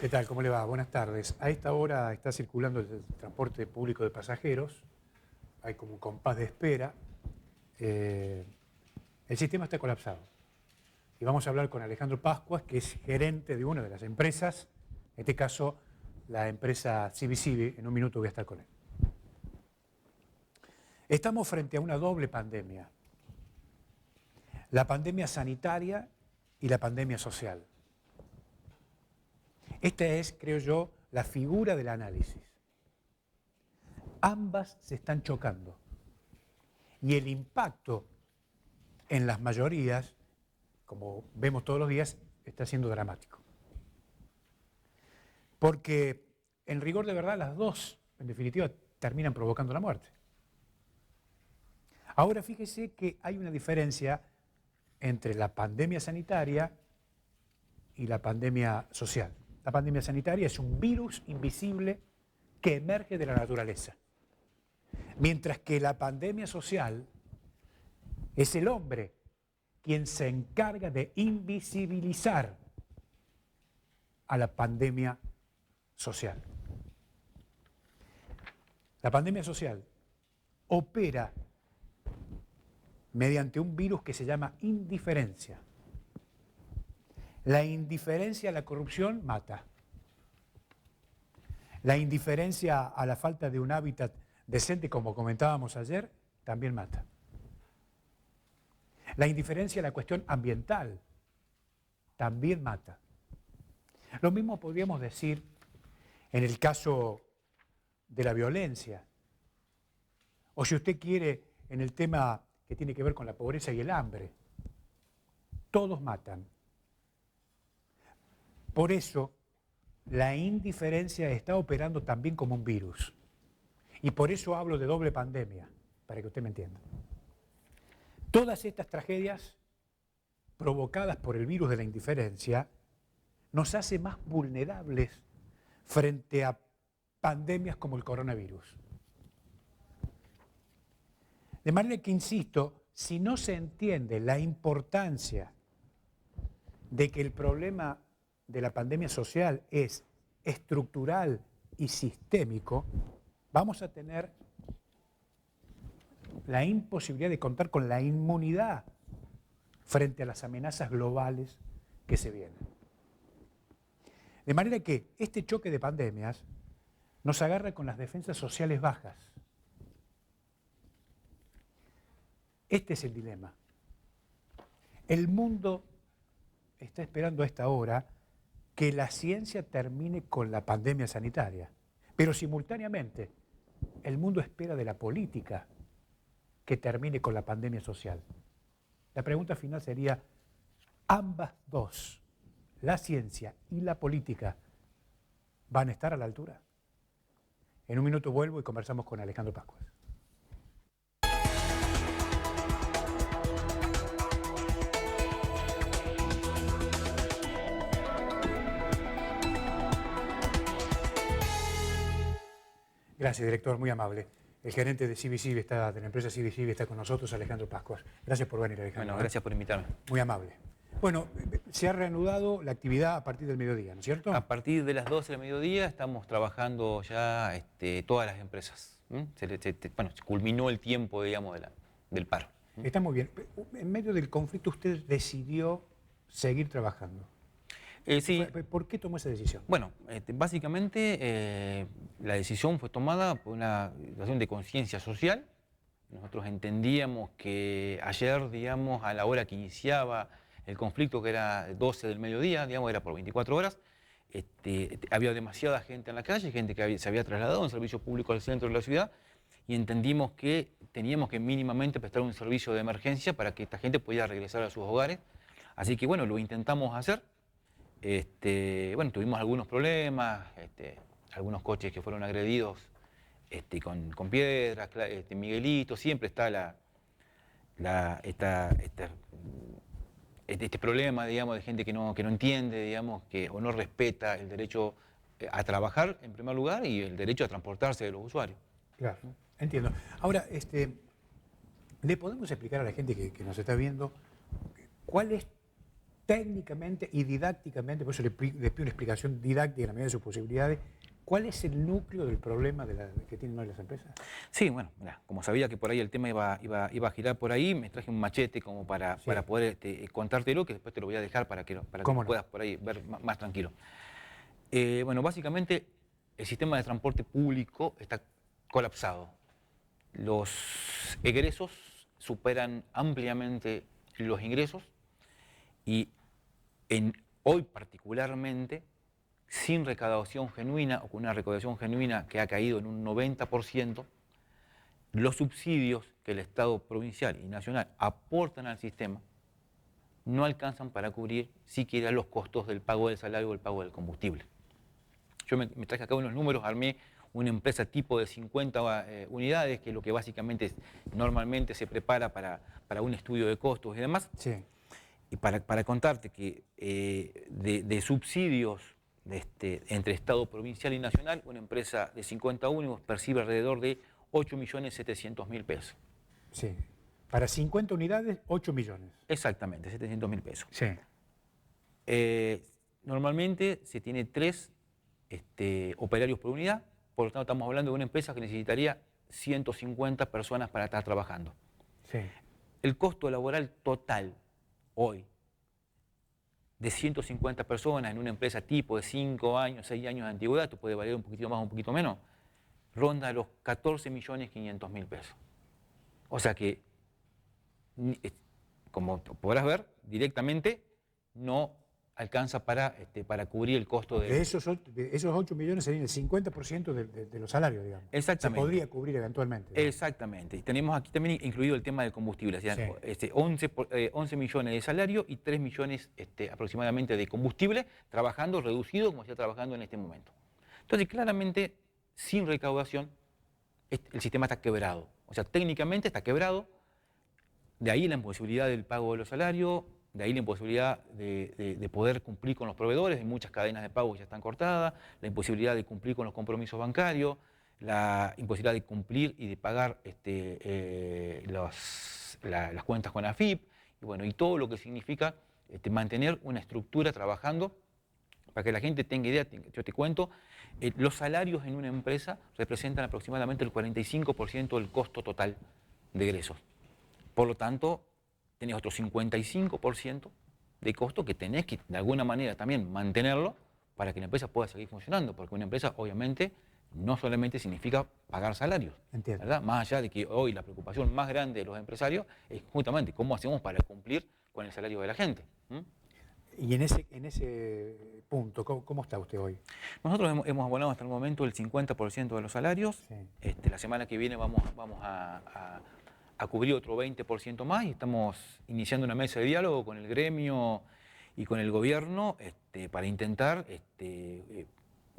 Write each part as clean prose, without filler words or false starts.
¿Qué tal? ¿Cómo le va? Buenas tardes. A esta hora está circulando el transporte público de pasajeros. Hay como un compás de espera. El sistema está colapsado. Y vamos a hablar con Alejandro Pascuas, que es gerente de una de las empresas, en este caso la empresa CiviCivi. En un minuto voy a estar con él. Estamos frente a una doble pandemia. La pandemia sanitaria y la pandemia social. Esta es, creo yo, la figura del análisis. Ambas se están chocando y el impacto en las mayorías, como vemos todos los días, está siendo dramático. Porque, en rigor de verdad, las dos, en definitiva, terminan provocando la muerte. Ahora fíjese que hay una diferencia entre la pandemia sanitaria y la pandemia social. La pandemia sanitaria es un virus invisible que emerge de la naturaleza. Mientras que la pandemia social es el hombre quien se encarga de invisibilizar a la pandemia social. La pandemia social opera mediante un virus que se llama indiferencia. La indiferencia a la corrupción mata. La indiferencia a la falta de un hábitat decente, como comentábamos ayer, también mata. La indiferencia a la cuestión ambiental también mata. Lo mismo podríamos decir en el caso de la violencia. O si usted quiere, en el tema que tiene que ver con la pobreza y el hambre. Todos matan. Por eso, la indiferencia está operando también como un virus. Y por eso hablo de doble pandemia, para que usted me entienda. Todas estas tragedias provocadas por el virus de la indiferencia nos hace más vulnerables frente a pandemias como el coronavirus. De manera que, insisto, si no se entiende la importancia de que el problema de la pandemia social es estructural y sistémico, vamos a tener la imposibilidad de contar con la inmunidad frente a las amenazas globales que se vienen. De manera que este choque de pandemias nos agarra con las defensas sociales bajas. Este es el dilema. El mundo está esperando a esta hora que la ciencia termine con la pandemia sanitaria, pero simultáneamente el mundo espera de la política que termine con la pandemia social. La pregunta final sería, ¿ambas dos, la ciencia y la política, van a estar a la altura? En un minuto vuelvo y conversamos con Alejandro Pascuas. Gracias, director, muy amable. El gerente de CiviCivi de la empresa CiviCivi está con nosotros, Alejandro Pascuas. Gracias por venir, Alejandro. Bueno, gracias por invitarme. Muy amable. Bueno, se ha reanudado la actividad a partir del mediodía, ¿no es cierto? A partir de las 12 del mediodía estamos trabajando ya todas las empresas. Bueno, se culminó el tiempo, digamos, del paro. Está muy bien. En medio del conflicto usted decidió seguir trabajando. Sí. ¿Por qué tomó esa decisión? Bueno, básicamente la decisión fue tomada por una situación de conciencia social. Nosotros entendíamos que ayer, digamos, a la hora que iniciaba el conflicto, que era 12 del mediodía, digamos, era por 24 horas, había demasiada gente en la calle, gente que se había trasladado a un servicio público al centro de la ciudad, y entendimos que teníamos que mínimamente prestar un servicio de emergencia para que esta gente pudiera regresar a sus hogares. Así que, bueno, lo intentamos hacer. Bueno, tuvimos algunos problemas, algunos coches que fueron agredidos con piedras, Miguelito, siempre está este problema, digamos, de gente que no entiende, digamos, o no respeta el derecho a trabajar, en primer lugar, y el derecho a transportarse de los usuarios. Claro, entiendo. Ahora, ¿le podemos explicar a la gente que nos está viendo cuál es técnicamente y didácticamente, por eso le pido una explicación didáctica en la medida de sus posibilidades, ¿cuál es el núcleo del problema que tienen hoy las empresas? Sí, bueno, mirá, como sabía que por ahí el tema iba a girar por ahí, me traje un machete como para poder contártelo, que después te lo voy a dejar para que ¿Cómo no? puedas por ahí ver más tranquilo. Bueno, básicamente el sistema de transporte público está colapsado. Los egresos superan ampliamente los ingresos y hoy particularmente, sin recaudación genuina o con una recaudación genuina que ha caído en un 90%, los subsidios que el Estado provincial y nacional aportan al sistema no alcanzan para cubrir siquiera los costos del pago del salario o el pago del combustible. Yo me traje acá unos números, armé una empresa tipo de 50 unidades, que es lo que básicamente normalmente se prepara para un estudio de costos y demás. Sí. Y para contarte que de subsidios entre Estado provincial y nacional, una empresa de 50 únicos percibe alrededor de 8.700.000 pesos. Sí. Para 50 unidades, 8 millones. Exactamente, 700.000 pesos. Sí. Normalmente se tiene 3 operarios por unidad, por lo tanto estamos hablando de una empresa que necesitaría 150 personas para estar trabajando. Sí. El costo laboral total hoy de 150 personas en una empresa tipo de 5 años, 6 años de antigüedad, esto puede variar un poquito más o un poquito menos, ronda los 14.500.000 pesos. O sea que, como podrás ver, directamente no alcanza para cubrir el costo de... De esos 8 millones serían el 50% de los salarios, digamos. Exactamente. Se podría cubrir eventualmente, digamos. Exactamente. Y tenemos aquí también incluido el tema del combustible. O sea, Sí. 11 millones de salario y 3 millones aproximadamente de combustible, trabajando reducido como está trabajando en este momento. Entonces, claramente, sin recaudación, el sistema está quebrado. O sea, técnicamente está quebrado. De ahí la imposibilidad del pago de los salarios, de ahí la imposibilidad de poder cumplir con los proveedores, de muchas cadenas de pago ya están cortadas, la imposibilidad de cumplir con los compromisos bancarios, la imposibilidad de cumplir y de pagar las cuentas con AFIP, y bueno, y todo lo que significa mantener una estructura trabajando. Para que la gente tenga idea, yo te cuento, los salarios en una empresa representan aproximadamente el 45% del costo total de egresos. Por lo tanto, tenés otro 55% de costo que tenés que de alguna manera también mantenerlo para que la empresa pueda seguir funcionando, porque una empresa obviamente no solamente significa pagar salarios, Entiendo. ¿verdad? Más allá de que hoy la preocupación más grande de los empresarios es justamente cómo hacemos para cumplir con el salario de la gente. Y en ese punto, ¿cómo está usted hoy? Nosotros hemos abonado hasta el momento el 50% de los salarios. Sí. La semana que viene vamos a cubrir otro 20% más y estamos iniciando una mesa de diálogo con el gremio y con el gobierno para intentar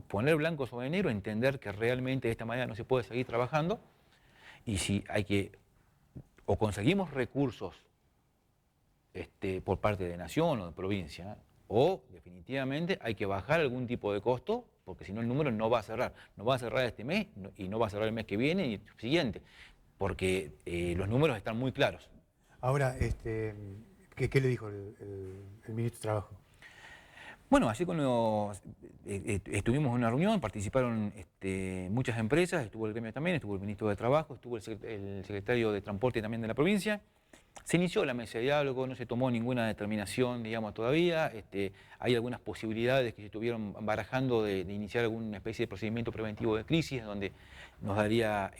poner blanco sobre negro, entender que realmente de esta manera no se puede seguir trabajando y si hay que, o conseguimos recursos por parte de nación o de provincia, o definitivamente hay que bajar algún tipo de costo, porque si no el número no va a cerrar. No va a cerrar este mes y no va a cerrar el mes que viene y el siguiente, porque los números están muy claros. Ahora, ¿qué le dijo el ministro de Trabajo? Bueno, así cuando estuvimos en una reunión, participaron muchas empresas, estuvo el gremio también, estuvo el ministro de Trabajo, estuvo el secretario de Transporte también de la provincia. Se inició la mesa de diálogo, no se tomó ninguna determinación, digamos, todavía. Hay algunas posibilidades que se estuvieron barajando de iniciar alguna especie de procedimiento preventivo de crisis, donde nos daría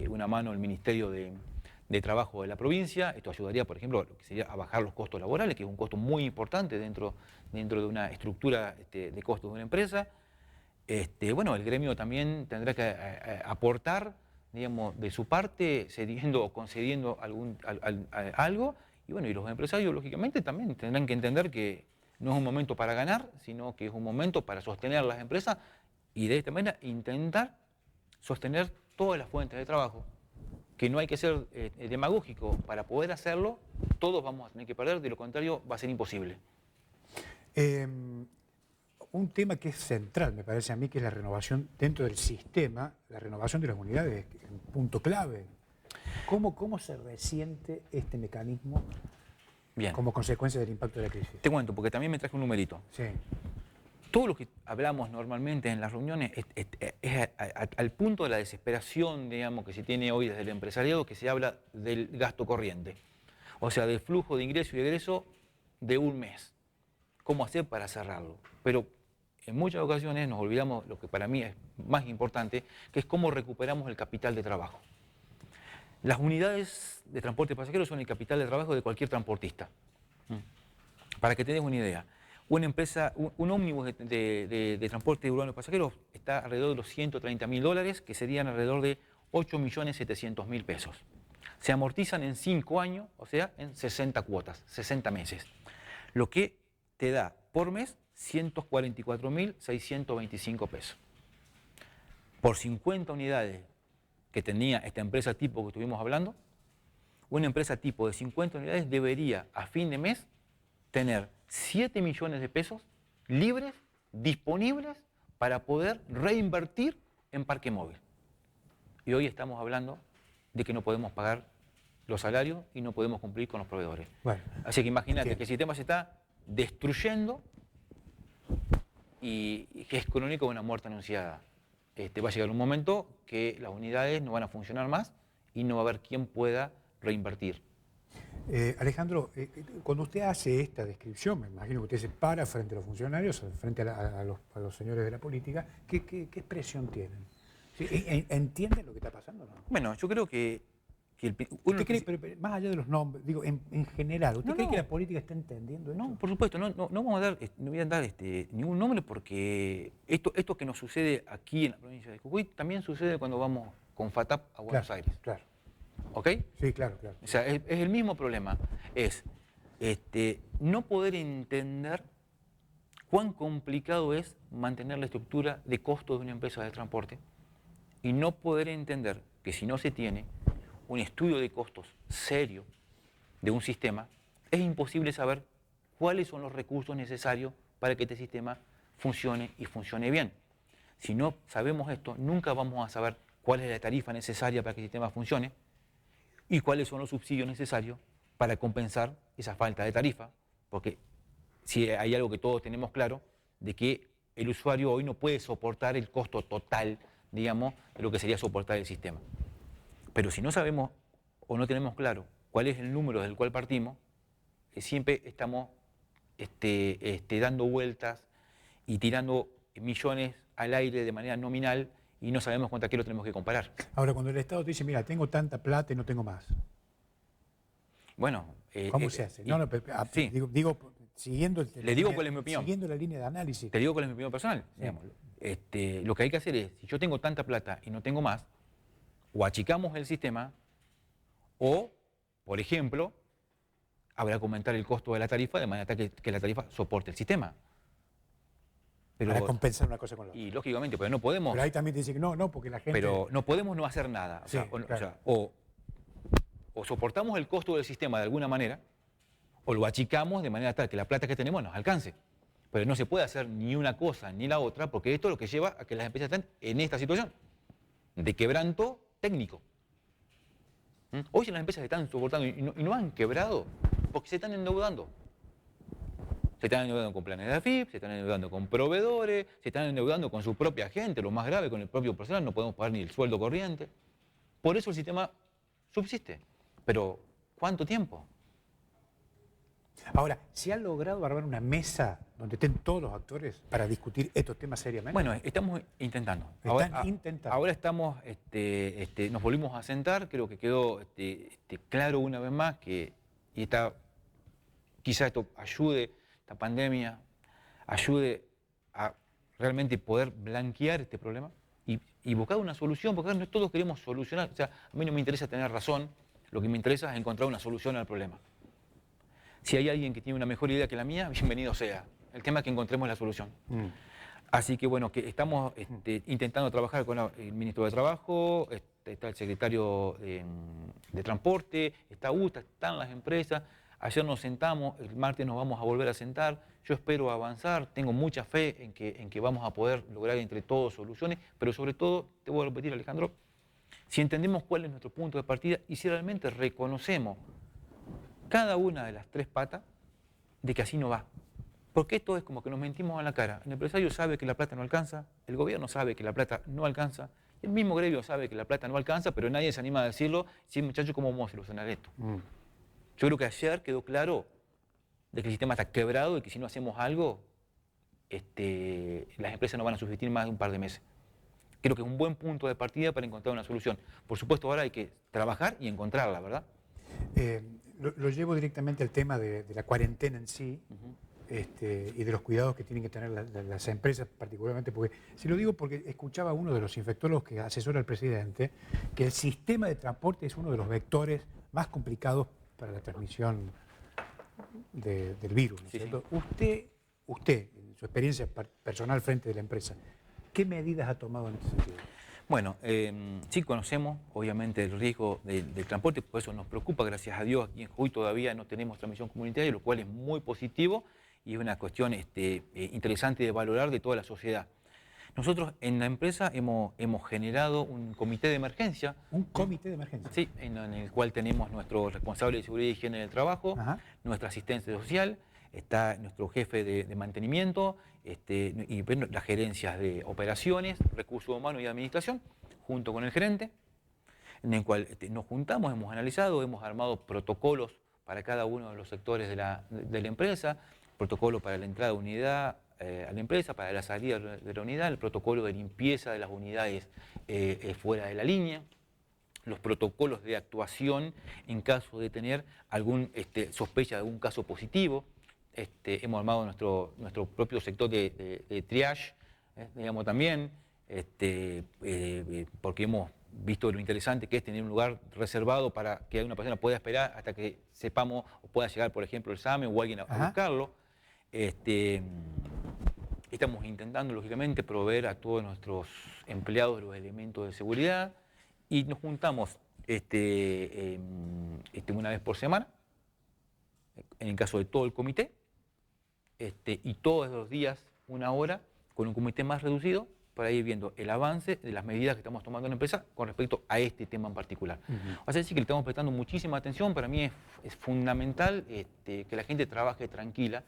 una mano el Ministerio de Trabajo de la provincia. Esto ayudaría, por ejemplo, a lo que sería a bajar los costos laborales, que es un costo muy importante dentro de una estructura de costos de una empresa. Bueno, el gremio también tendrá que aportar, digamos, de su parte, cediendo o concediendo algo, y bueno, y los empresarios, lógicamente, también tendrán que entender que no es un momento para ganar, sino que es un momento para sostener las empresas y de esta manera intentar sostener todas las fuentes de trabajo, que no hay que ser demagógico. Para poder hacerlo, todos vamos a tener que perder, de lo contrario va a ser imposible. Un tema que es central, me parece a mí, que es la renovación dentro del sistema, la renovación de las unidades, que es un punto clave. ¿Cómo se resiente este mecanismo Bien. como consecuencia del impacto de la crisis? Te cuento, porque también me traje un numerito. Sí. Todo lo que hablamos normalmente en las reuniones es al punto de la desesperación, digamos, que se tiene hoy desde el empresariado, que se habla del gasto corriente. O sea, del flujo de ingreso y egreso de un mes. ¿Cómo hacer para cerrarlo? Pero en muchas ocasiones nos olvidamos lo que para mí es más importante, que es cómo recuperamos el capital de trabajo. Las unidades de transporte de pasajeros son el capital de trabajo de cualquier transportista. Para que te des una idea, una empresa, un ómnibus de transporte urbano de pasajeros está alrededor de los $130.000, que serían alrededor de 8.700.000 pesos. Se amortizan en 5 años, o sea, en 60 cuotas, 60 meses. Lo que te da por mes 144.625 pesos. Por 50 unidades que tenía esta empresa tipo que estuvimos hablando, una empresa tipo de 50 unidades debería a fin de mes tener 7 millones de pesos libres, disponibles para poder reinvertir en parque móvil. Y hoy estamos hablando de que no podemos pagar los salarios y no podemos cumplir con los proveedores. Bueno, así que imagínate que el sistema se está destruyendo y que es crónico de una muerte anunciada. Va a llegar un momento que las unidades no van a funcionar más y no va a haber quien pueda reinvertir. Alejandro, cuando usted hace esta descripción, me imagino que usted se para frente a los funcionarios, frente a los señores de la política, ¿qué expresión tienen? ¿Sí? ¿Entienden lo que está pasando o no? Bueno, yo creo que ¿Usted cree, pero más allá de los nombres, digo, en general, ¿usted cree que la política está entendiendo esto? No, por supuesto, no vamos a dar, no voy a dar ningún nombre porque esto que nos sucede aquí en la provincia de Jujuy también sucede cuando vamos con FATAP a Buenos Aires. Claro. ¿Ok? Sí, claro, claro. O sea, es el mismo problema. Es no poder entender cuán complicado es mantener la estructura de costos de una empresa de transporte y no poder entender que si no se tiene un estudio de costos serio de un sistema, es imposible saber cuáles son los recursos necesarios para que este sistema funcione y funcione bien. Si no sabemos esto, nunca vamos a saber cuál es la tarifa necesaria para que el sistema funcione y cuáles son los subsidios necesarios para compensar esa falta de tarifa, porque si hay algo que todos tenemos claro, de que el usuario hoy no puede soportar el costo total, digamos, de lo que sería soportar el sistema. Pero si no sabemos o no tenemos claro cuál es el número del cual partimos, siempre estamos dando vueltas y tirando millones al aire de manera nominal y no sabemos contra qué lo tenemos que comparar. Ahora, cuando el Estado te dice, mira, tengo tanta plata y no tengo más. Bueno, ¿cómo se hace? Sí. Digo, siguiendo Le digo cuál es mi opinión. Siguiendo la línea de análisis. Te digo cuál es mi opinión personal. Sí. Digamos, lo que hay que hacer es, si yo tengo tanta plata y no tengo más, o achicamos el sistema, o, por ejemplo, habrá que aumentar el costo de la tarifa de manera que la tarifa soporte el sistema. Pero, para compensar una cosa con la otra. Y lógicamente, pero no podemos... Pero ahí también te dice que no, porque la gente... Pero no podemos no hacer nada. Sí, o soportamos el costo del sistema de alguna manera, o lo achicamos de manera tal que la plata que tenemos nos alcance. Pero no se puede hacer ni una cosa ni la otra, porque esto es lo que lleva a que las empresas estén en esta situación de quebranto técnico. Hoy las empresas están soportando y no han quebrado porque se están endeudando. Se están endeudando con planes de AFIP, se están endeudando con proveedores, se están endeudando con su propia gente, lo más grave, con el propio personal, no podemos pagar ni el sueldo corriente. Por eso el sistema subsiste. Pero, ¿cuánto tiempo? Ahora, ¿se ha logrado armar una mesa donde estén todos los actores para discutir estos temas seriamente? Bueno, estamos intentando. Ahora estamos, nos volvimos a sentar, creo que quedó claro una vez más que quizá esto ayude, esta pandemia, ayude a realmente poder blanquear este problema y buscar una solución, porque no todos queremos solucionar. O sea, a mí no me interesa tener razón, lo que me interesa es encontrar una solución al problema. Si hay alguien que tiene una mejor idea que la mía, bienvenido sea. El tema es que encontremos la solución. Así que bueno, que estamos intentando trabajar con el ministro de Trabajo, está el secretario de Transporte, está UTA, están las empresas. Ayer nos sentamos, el martes nos vamos a volver a sentar. Yo espero avanzar, tengo mucha fe en que vamos a poder lograr entre todos soluciones, pero sobre todo, te voy a repetir, Alejandro, si entendemos cuál es nuestro punto de partida y si realmente reconocemos cada una de las 3 patas de que así no va. Porque esto es como que nos mentimos a la cara. El empresario sabe que la plata no alcanza, el gobierno sabe que la plata no alcanza, el mismo gremio sabe que la plata no alcanza, pero nadie se anima a decirlo. Sí, muchachos, ¿cómo vamos a solucionar esto? Yo creo que ayer quedó claro de que el sistema está quebrado y que si no hacemos algo, las empresas no van a subsistir más de un par de meses. Creo que es un buen punto de partida para encontrar una solución. Por supuesto, ahora hay que trabajar y encontrarla, ¿verdad? Lo llevo directamente al tema de la cuarentena en sí. Y de los cuidados que tienen que tener las empresas, particularmente porque, se lo digo porque escuchaba a uno de los infectólogos que asesora al presidente, que el sistema de transporte es uno de los vectores más complicados para la transmisión del virus, ¿no es cierto? Sí. Usted, en su experiencia personal frente de la empresa, ¿qué medidas ha tomado en este sentido? Bueno, sí conocemos obviamente el riesgo del transporte, por eso nos preocupa, gracias a Dios, aquí en Jujuy todavía no tenemos transmisión comunitaria, lo cual es muy positivo y es una cuestión interesante de valorar de toda la sociedad. Nosotros en la empresa hemos generado un comité de emergencia. ¿Un comité de emergencia? Sí, en el cual tenemos nuestro responsable de seguridad y higiene del trabajo, nuestra asistente social, está nuestro jefe de mantenimiento y bueno, las gerencias de operaciones, recursos humanos y administración, junto con el gerente, en el cual nos juntamos, hemos analizado, hemos armado protocolos para cada uno de los sectores de la empresa, protocolo para la entrada de unidad a la empresa, para la salida de la unidad, el protocolo de limpieza de las unidades fuera de la línea, los protocolos de actuación en caso de tener algún sospecha de algún caso positivo. Hemos armado nuestro propio sector de triage, digamos también, porque hemos visto lo interesante que es tener un lugar reservado para que una persona pueda esperar hasta que sepamos o pueda llegar, por ejemplo, el SAME o alguien a buscarlo. Estamos intentando, lógicamente, proveer a todos nuestros empleados los elementos de seguridad y nos juntamos una vez por semana, en el caso de todo el comité, y todos los días, 1 hora, con un comité más reducido, para ir viendo el avance de las medidas que estamos tomando en la empresa con respecto a este tema en particular. O sea, sí que le estamos prestando muchísima atención. Para mí es fundamental que la gente trabaje tranquila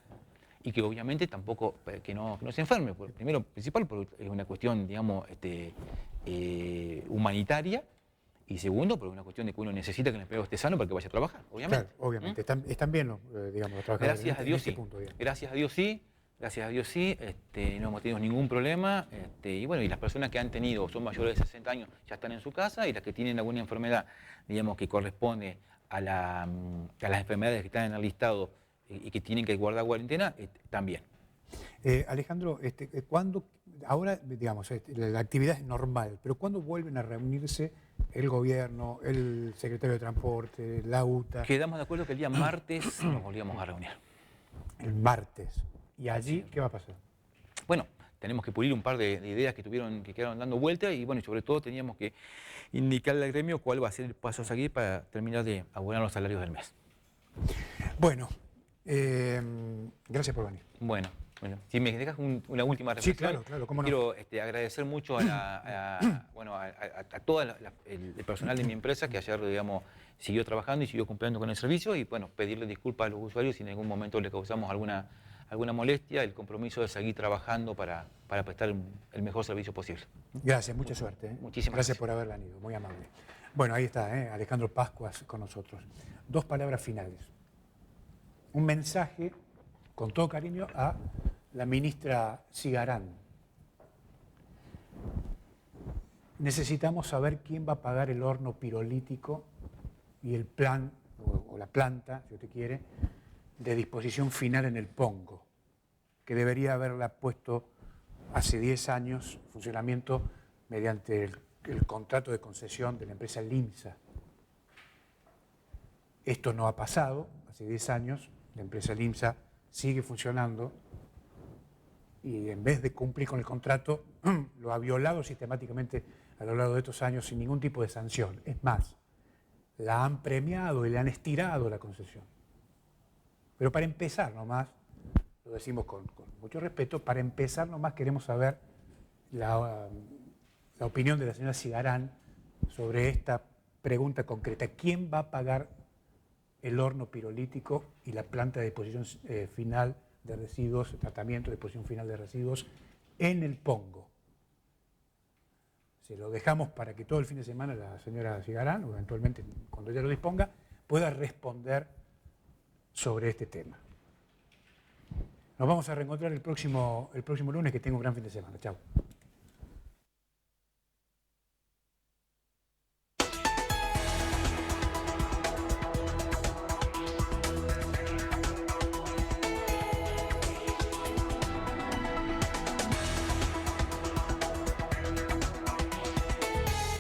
y que obviamente tampoco que no se enferme. Primero, principal, porque es una cuestión, digamos, humanitaria. Y segundo, por una cuestión de que uno necesita que el empleado esté sano para que vaya a trabajar, obviamente. Claro, obviamente. Están bien, digamos, los trabajadores. Gracias a Dios este sí. Punto, digamos. Gracias a Dios sí. Gracias a Dios sí. No hemos tenido ningún problema. Y bueno, y las personas que han tenido, son mayores de 60 años, ya están en su casa, y las que tienen alguna enfermedad, digamos, que corresponde a las enfermedades que están en el listado y que tienen que guardar cuarentena, también. Alejandro, ¿cuándo, ahora, digamos, la actividad es normal, pero ¿cuándo vuelven a reunirse el gobierno, el secretario de Transporte, la UTA? Quedamos de acuerdo que el día martes nos volvíamos a reunir. El martes. ¿Y allí qué va a pasar? Bueno, tenemos que pulir un par de ideas que quedaron dando vuelta y bueno, y sobre todo teníamos que indicarle al gremio cuál va a ser el paso a seguir para terminar de abonar los salarios del mes. Bueno, gracias por venir. Bueno, si me dejas una última reflexión. Sí, claro, cómo no. Quiero agradecer mucho a todo el personal de mi empresa que ayer, digamos, siguió trabajando y siguió cumpliendo con el servicio y bueno, pedirle disculpas a los usuarios si en algún momento le causamos alguna molestia, el compromiso de seguir trabajando para prestar el mejor servicio posible. Gracias, mucha suerte. Muchísimas gracias por haber venido, muy amable. Bueno, ahí está, Alejandro Pascuas con nosotros. 2 palabras finales. Un mensaje, con todo cariño, a la ministra Cigarán. Necesitamos saber quién va a pagar el horno pirolítico y el plan, o la planta, si usted quiere, de disposición final en el Pongo, que debería haberla puesto hace 10 años en funcionamiento mediante el contrato de concesión de la empresa Limsa. Esto no ha pasado, hace 10 años, la empresa Limsa sigue funcionando y en vez de cumplir con el contrato, lo ha violado sistemáticamente a lo largo de estos años sin ningún tipo de sanción. Es más, la han premiado y le han estirado la concesión. Pero para empezar nomás, lo decimos con mucho respeto, para empezar nomás queremos saber la opinión de la señora Cigarán sobre esta pregunta concreta. ¿Quién va a pagar el horno pirolítico y la planta de disposición final de residuos, tratamiento de disposición final de residuos en el Pongo. Se lo dejamos para que todo el fin de semana la señora Cigarán, o eventualmente cuando ella lo disponga, pueda responder sobre este tema. Nos vamos a reencontrar el próximo lunes, que tenga un gran fin de semana. Chao.